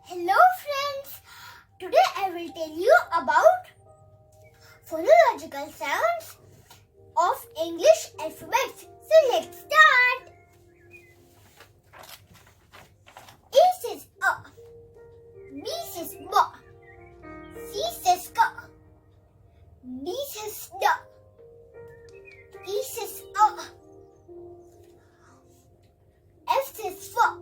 Hello friends, today I will tell you about phonological sounds of English alphabet. So let's start. A says A, B says B, C says K, D says D, E says A, F says F,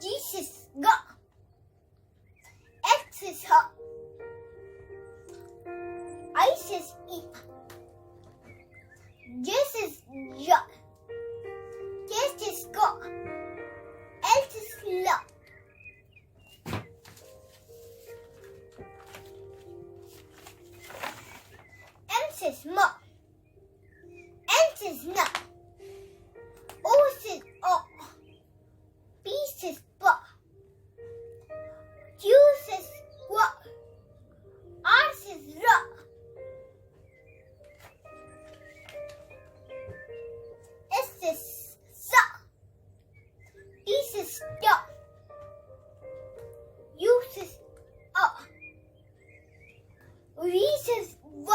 G says G, H says H, I says E, J says J, K says K, L says L, M says M, N says N, O says O, P says P, Q says Q, R says R, S says S, T says T, U says V says W,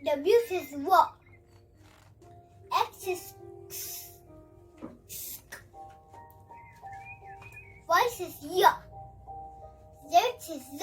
W says W, X says X, Y says Y, Z says Z.